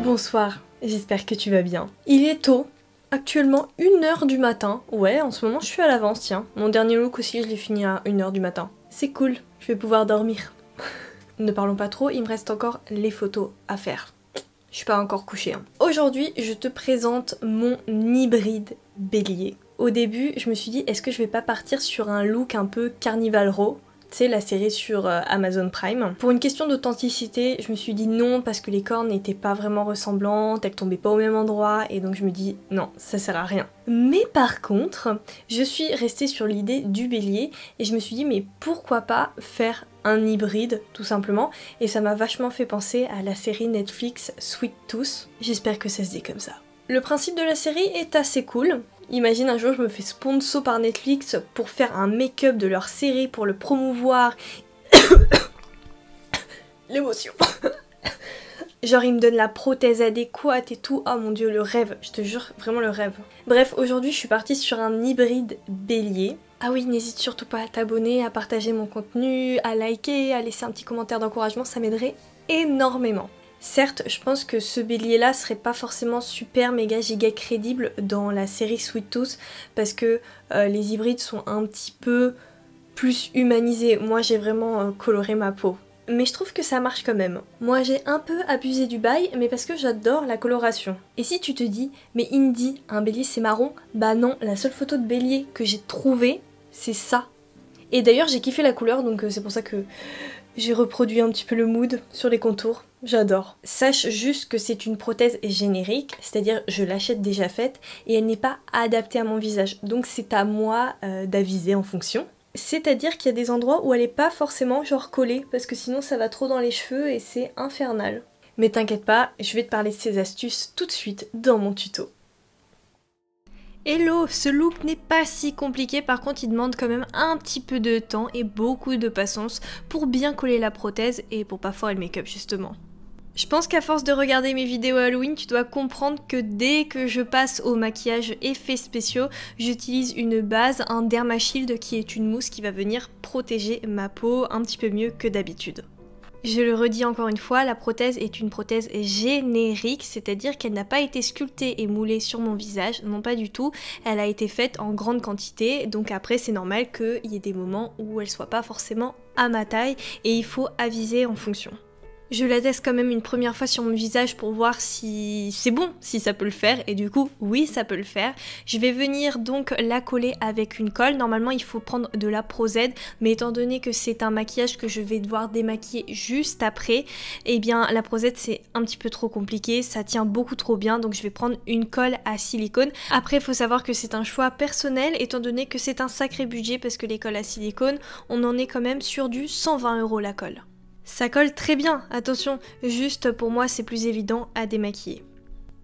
Bonsoir, j'espère que tu vas bien. Il est tôt, actuellement 1h du matin. Ouais, en ce moment je suis à l'avance, tiens. Mon dernier look aussi, je l'ai fini à 1h du matin. C'est cool, je vais pouvoir dormir. Ne parlons pas trop, il me reste encore les photos à faire. Je suis pas encore couchée. Hein. Aujourd'hui, je te présente mon hybride bélier. Au début, je me suis dit, est-ce que je vais pas partir sur un look un peu Carnival Row ? Tu sais, la série sur Amazon Prime. Pour une question d'authenticité, je me suis dit non parce que les cornes n'étaient pas vraiment ressemblantes, elles tombaient pas au même endroit et donc je me dis non, ça sert à rien. Mais par contre, je suis restée sur l'idée du bélier et je me suis dit mais pourquoi pas faire un hybride tout simplement, et ça m'a vachement fait penser à la série Netflix Sweet Tooth. J'espère que ça se dit comme ça. Le principe de la série est assez cool. Imagine un jour je me fais sponsor par Netflix pour faire un make-up de leur série pour le promouvoir. L'émotion. Genre ils me donnent la prothèse adéquate et tout. Oh mon dieu, le rêve, je te jure, vraiment le rêve. Bref, aujourd'hui je suis partie sur un hybride bélier. Ah oui, n'hésite surtout pas à t'abonner, à partager mon contenu, à liker, à laisser un petit commentaire d'encouragement, ça m'aiderait énormément. Certes, je pense que ce bélier-là serait pas forcément super méga giga crédible dans la série Sweet Tooth parce que les hybrides sont un petit peu plus humanisés. Moi, j'ai vraiment coloré ma peau. Mais je trouve que ça marche quand même. Moi, j'ai un peu abusé du bail, mais parce que j'adore la coloration. Et si tu te dis, mais Indy, un bélier c'est marron? Bah non, la seule photo de bélier que j'ai trouvée, c'est ça. Et d'ailleurs, j'ai kiffé la couleur, donc c'est pour ça que j'ai reproduit un petit peu le mood sur les contours. J'adore. Sache juste que c'est une prothèse générique, c'est-à-dire je l'achète déjà faite et elle n'est pas adaptée à mon visage. Donc c'est à moi d'aviser en fonction. C'est-à-dire qu'il y a des endroits où elle n'est pas forcément genre collée parce que sinon ça va trop dans les cheveux et c'est infernal. Mais t'inquiète pas, je vais te parler de ces astuces tout de suite dans mon tuto. Hello, ce look n'est pas si compliqué, par contre il demande quand même un petit peu de temps et beaucoup de patience pour bien coller la prothèse et pour pas foirer le make-up justement. Je pense qu'à force de regarder mes vidéos Halloween, tu dois comprendre que dès que je passe au maquillage effets spéciaux, j'utilise une base, un Derma Shield qui est une mousse qui va venir protéger ma peau un petit peu mieux que d'habitude. Je le redis encore une fois, la prothèse est une prothèse générique, c'est-à-dire qu'elle n'a pas été sculptée et moulée sur mon visage, non pas du tout, elle a été faite en grande quantité, donc après c'est normal qu'il y ait des moments où elle soit pas forcément à ma taille et il faut aviser en fonction. Je la teste quand même une première fois sur mon visage pour voir si c'est bon, si ça peut le faire, et du coup, oui, ça peut le faire. Je vais venir donc la coller avec une colle. Normalement, il faut prendre de la Pro Z, mais étant donné que c'est un maquillage que je vais devoir démaquiller juste après, eh bien, la Pro Z, c'est un petit peu trop compliqué, ça tient beaucoup trop bien, donc je vais prendre une colle à silicone. Après, il faut savoir que c'est un choix personnel, étant donné que c'est un sacré budget, parce que les colles à silicone, on en est quand même sur du 120 € la colle. Ça colle très bien, attention, juste pour moi c'est plus évident à démaquiller.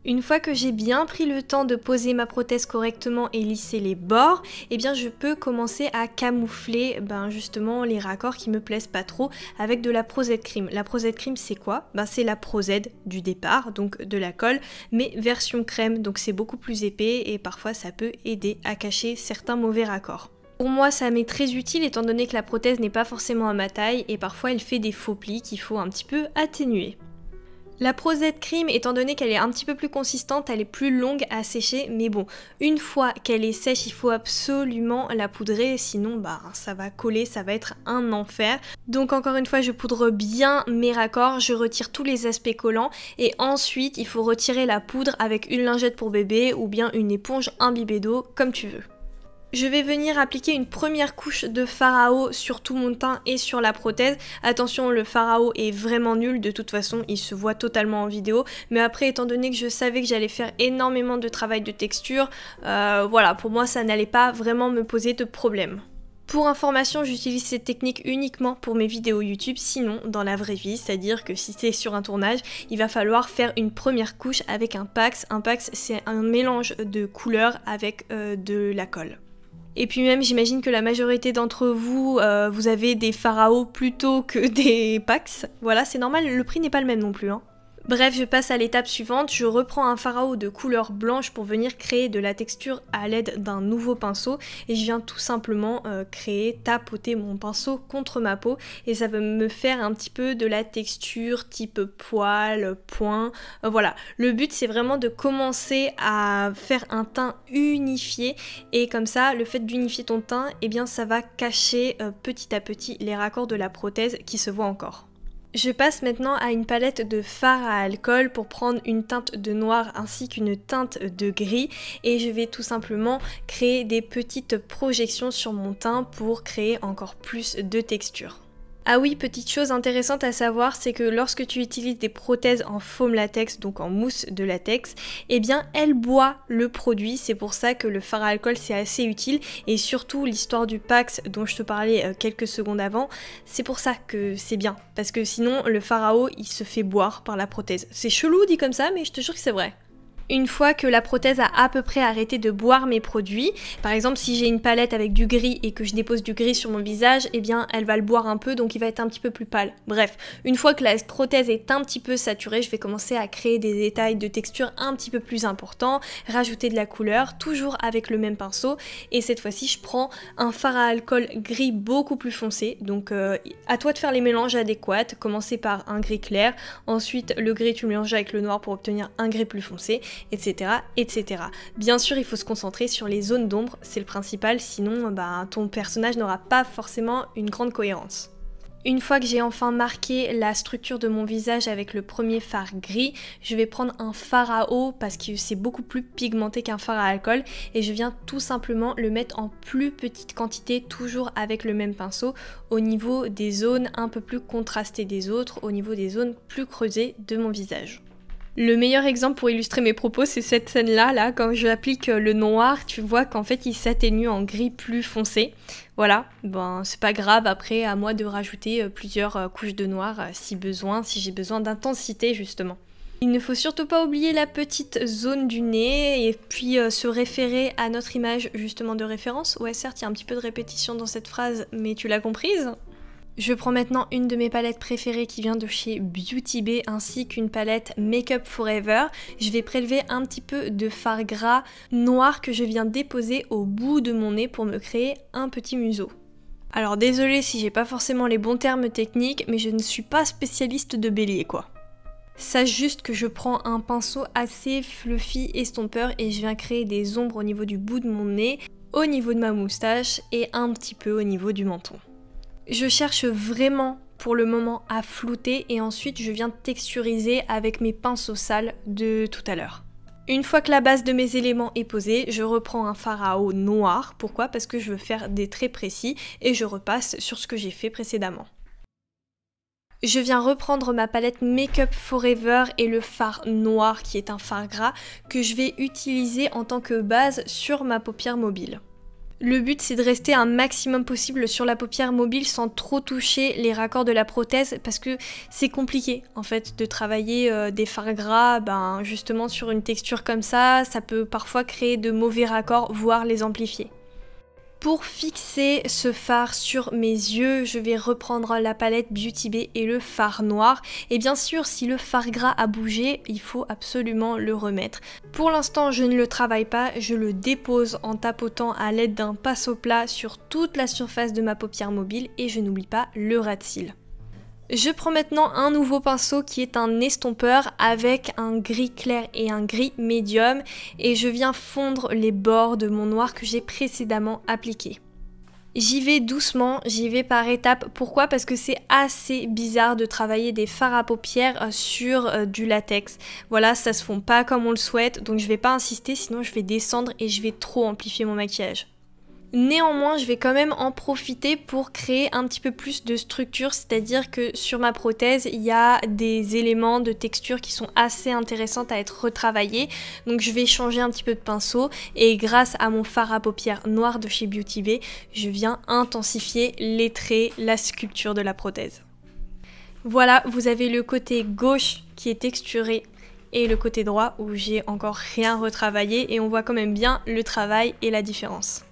Une fois que j'ai bien pris le temps de poser ma prothèse correctement et lisser les bords, eh bien je peux commencer à camoufler justement les raccords qui me plaisent pas trop avec de la Pro Z Cream. La Pro Z Cream c'est quoi? C'est la Pro Z du départ, donc de la colle, mais version crème, donc c'est beaucoup plus épais et parfois ça peut aider à cacher certains mauvais raccords. Pour moi ça m'est très utile étant donné que la prothèse n'est pas forcément à ma taille et parfois elle fait des faux plis qu'il faut un petit peu atténuer. La Pro Z Cream, étant donné qu'elle est un petit peu plus consistante, elle est plus longue à sécher, mais bon, une fois qu'elle est sèche, il faut absolument la poudrer, sinon ça va coller, ça va être un enfer. Donc encore une fois, je poudre bien mes raccords, je retire tous les aspects collants, et ensuite il faut retirer la poudre avec une lingette pour bébé ou bien une éponge imbibée d'eau, comme tu veux. Je vais venir appliquer une première couche de fard à eau sur tout mon teint et sur la prothèse. Attention, le fard à eau est vraiment nul, de toute façon il se voit totalement en vidéo. Mais après, étant donné que je savais que j'allais faire énormément de travail de texture, voilà, pour moi ça n'allait pas vraiment me poser de problème. Pour information, j'utilise cette technique uniquement pour mes vidéos YouTube, sinon dans la vraie vie, c'est-à-dire que si c'est sur un tournage, il va falloir faire une première couche avec un Pax. Un Pax, c'est un mélange de couleurs avec de la colle. Et puis même, j'imagine que la majorité d'entre vous, vous avez des fards à eau plutôt que des Pax. Voilà, c'est normal, le prix n'est pas le même non plus, hein. Bref, je passe à l'étape suivante, je reprends un fard à eau de couleur blanche pour venir créer de la texture à l'aide d'un nouveau pinceau et je viens tout simplement tapoter mon pinceau contre ma peau et ça va me faire un petit peu de la texture type poil, point, voilà. Le but c'est vraiment de commencer à faire un teint unifié et comme ça, le fait d'unifier ton teint, eh bien ça va cacher petit à petit les raccords de la prothèse qui se voient encore. Je passe maintenant à une palette de fard à alcool pour prendre une teinte de noir ainsi qu'une teinte de gris et je vais tout simplement créer des petites projections sur mon teint pour créer encore plus de texture. Ah oui, petite chose intéressante à savoir, c'est que lorsque tu utilises des prothèses en foam latex, donc en mousse de latex, eh bien elle boit le produit, c'est pour ça que le fard à alcool c'est assez utile et surtout l'histoire du Pax dont je te parlais quelques secondes avant, c'est pour ça que c'est bien, parce que sinon le fard à eau il se fait boire par la prothèse. C'est chelou dit comme ça, mais je te jure que c'est vrai. Une fois que la prothèse a à peu près arrêté de boire mes produits, par exemple si j'ai une palette avec du gris et que je dépose du gris sur mon visage, eh bien elle va le boire un peu donc il va être un petit peu plus pâle. Bref, une fois que la prothèse est un petit peu saturée, je vais commencer à créer des détails de texture un petit peu plus importants, rajouter de la couleur, toujours avec le même pinceau et cette fois-ci je prends un fard à alcool gris beaucoup plus foncé, donc à toi de faire les mélanges adéquats, commencer par un gris clair, ensuite le gris tu mélanges avec le noir pour obtenir un gris plus foncé, etc., etc. Bien sûr, il faut se concentrer sur les zones d'ombre, c'est le principal, sinon ton personnage n'aura pas forcément une grande cohérence. Une fois que j'ai enfin marqué la structure de mon visage avec le premier fard gris, je vais prendre un fard à eau parce que c'est beaucoup plus pigmenté qu'un fard à alcool et je viens tout simplement le mettre en plus petite quantité, toujours avec le même pinceau, au niveau des zones un peu plus contrastées des autres, au niveau des zones plus creusées de mon visage. Le meilleur exemple pour illustrer mes propos, c'est cette scène-là, quand j'applique le noir, tu vois qu'en fait il s'atténue en gris plus foncé. Voilà, c'est pas grave, après à moi de rajouter plusieurs couches de noir si besoin, si j'ai besoin d'intensité justement. Il ne faut surtout pas oublier la petite zone du nez et puis se référer à notre image justement de référence. Ouais certes, il y a un petit peu de répétition dans cette phrase, mais tu l'as comprise ? Je prends maintenant une de mes palettes préférées qui vient de chez Beauty Bay ainsi qu'une palette Make Up Forever. Je vais prélever un petit peu de fard gras noir que je viens déposer au bout de mon nez pour me créer un petit museau. Alors désolée si j'ai pas forcément les bons termes techniques, mais je ne suis pas spécialiste de bélier quoi. Sache juste que je prends un pinceau assez fluffy estompeur et je viens créer des ombres au niveau du bout de mon nez, au niveau de ma moustache et un petit peu au niveau du menton. Je cherche vraiment pour le moment à flouter et ensuite je viens texturiser avec mes pinceaux sales de tout à l'heure. Une fois que la base de mes éléments est posée, je reprends un fard à eau noir. Pourquoi ? Parce que je veux faire des traits précis et je repasse sur ce que j'ai fait précédemment. Je viens reprendre ma palette Make Up Forever et le fard noir qui est un fard gras que je vais utiliser en tant que base sur ma paupière mobile. Le but c'est de rester un maximum possible sur la paupière mobile sans trop toucher les raccords de la prothèse parce que c'est compliqué en fait de travailler des fards gras justement sur une texture comme ça peut parfois créer de mauvais raccords voire les amplifier. Pour fixer ce fard sur mes yeux, je vais reprendre la palette Beauty Bay et le fard noir. Et bien sûr, si le fard gras a bougé, il faut absolument le remettre. Pour l'instant, je ne le travaille pas, je le dépose en tapotant à l'aide d'un pinceau plat sur toute la surface de ma paupière mobile et je n'oublie pas le ras de cils. Je prends maintenant un nouveau pinceau qui est un estompeur avec un gris clair et un gris médium et je viens fondre les bords de mon noir que j'ai précédemment appliqué. J'y vais doucement, j'y vais par étapes. Pourquoi ? Parce que c'est assez bizarre de travailler des fards à paupières sur du latex. Voilà, ça se fond pas comme on le souhaite, donc je vais pas insister, sinon je vais descendre et je vais trop amplifier mon maquillage. Néanmoins, je vais quand même en profiter pour créer un petit peu plus de structure, c'est-à-dire que sur ma prothèse, il y a des éléments de texture qui sont assez intéressantes à être retravaillés. Donc je vais changer un petit peu de pinceau et grâce à mon fard à paupières noir de chez Beauty Bay, je viens intensifier les traits, la sculpture de la prothèse. Voilà, vous avez le côté gauche qui est texturé et le côté droit où j'ai encore rien retravaillé et on voit quand même bien le travail et la différence.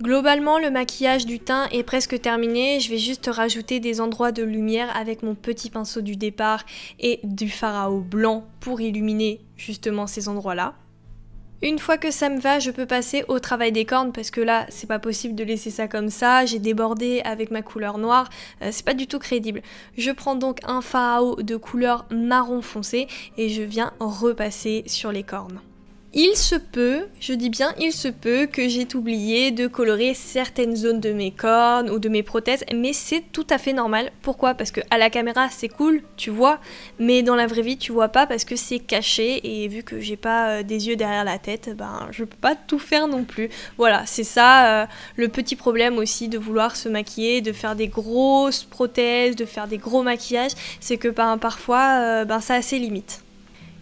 Globalement, le maquillage du teint est presque terminé, je vais juste rajouter des endroits de lumière avec mon petit pinceau du départ et du fard à eau blanc pour illuminer justement ces endroits-là. Une fois que ça me va, je peux passer au travail des cornes parce que là, c'est pas possible de laisser ça comme ça, j'ai débordé avec ma couleur noire, c'est pas du tout crédible. Je prends donc un fard à eau de couleur marron foncé et je viens repasser sur les cornes. Il se peut, je dis bien il se peut, que j'ai oublié de colorer certaines zones de mes cornes ou de mes prothèses, mais c'est tout à fait normal. Pourquoi? Parce que à la caméra c'est cool, tu vois, mais dans la vraie vie tu vois pas parce que c'est caché et vu que j'ai pas des yeux derrière la tête, ben je peux pas tout faire non plus. Voilà, c'est ça le petit problème aussi de vouloir se maquiller, de faire des grosses prothèses, de faire des gros maquillages, c'est que parfois ça a ses limites.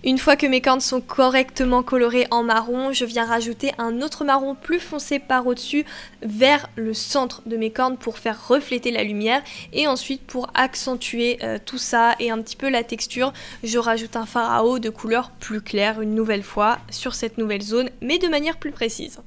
Une fois que mes cornes sont correctement colorées en marron, je viens rajouter un autre marron plus foncé par au-dessus vers le centre de mes cornes pour faire refléter la lumière et ensuite pour accentuer tout ça et un petit peu la texture, je rajoute un fard à eau de couleur plus claire une nouvelle fois sur cette nouvelle zone mais de manière plus précise.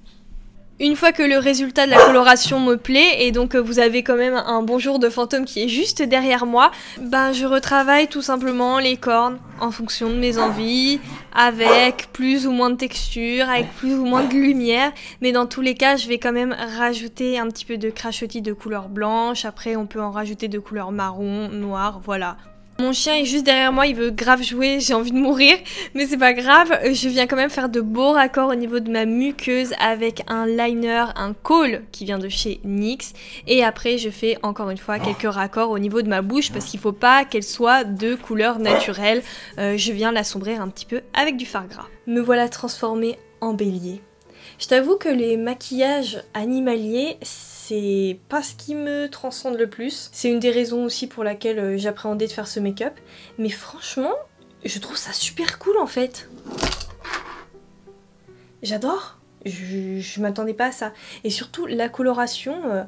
Une fois que le résultat de la coloration me plaît et donc vous avez quand même un bonjour de fantôme qui est juste derrière moi, ben je retravaille tout simplement les cornes en fonction de mes envies, avec plus ou moins de texture, avec plus ou moins de lumière, mais dans tous les cas je vais quand même rajouter un petit peu de crachotis de couleur blanche, après on peut en rajouter de couleur marron, noir, voilà. Mon chien est juste derrière moi, il veut grave jouer, j'ai envie de mourir, mais c'est pas grave, je viens quand même faire de beaux raccords au niveau de ma muqueuse avec un liner, un kohl qui vient de chez NYX, et après je fais encore une fois quelques raccords au niveau de ma bouche parce qu'il faut pas qu'elle soit de couleur naturelle, je viens l'assombrir un petit peu avec du fard gras. Me voilà transformée en bélier. Je t'avoue que les maquillages animaliers, c'est pas ce qui me transcende le plus. C'est une des raisons aussi pour laquelle j'appréhendais de faire ce make-up. Mais franchement, je trouve ça super cool en fait. J'adore. Je m'attendais pas à ça. Et surtout la coloration,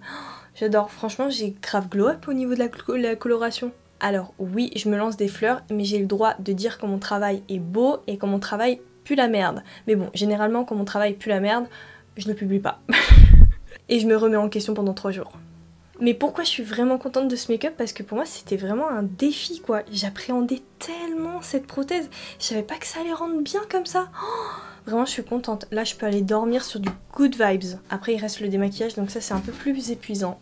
j'adore. Franchement, j'ai grave glow up au niveau de la coloration. Alors oui, je me lance des fleurs, mais j'ai le droit de dire quand mon travail est beau et quand mon travail pue la merde. Mais bon, généralement quand mon travail pue la merde, je ne publie pas. Et je me remets en question pendant 3 jours. Mais pourquoi je suis vraiment contente de ce make-up? Parce que pour moi c'était vraiment un défi quoi. J'appréhendais tellement cette prothèse. Je savais pas que ça allait rendre bien comme ça. Oh, vraiment je suis contente. Là je peux aller dormir sur du good vibes. Après il reste le démaquillage donc ça c'est un peu plus épuisant.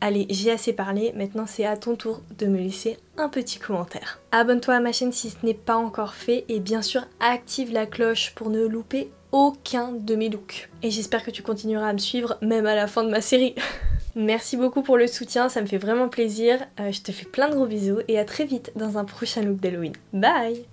Allez, j'ai assez parlé, maintenant c'est à ton tour de me laisser un petit commentaire. Abonne-toi à ma chaîne si ce n'est pas encore fait et bien sûr active la cloche pour ne louper aucun de mes looks. Et j'espère que tu continueras à me suivre même à la fin de ma série. Merci beaucoup pour le soutien, ça me fait vraiment plaisir. Je te fais plein de gros bisous et à très vite dans un prochain look d'Halloween. Bye!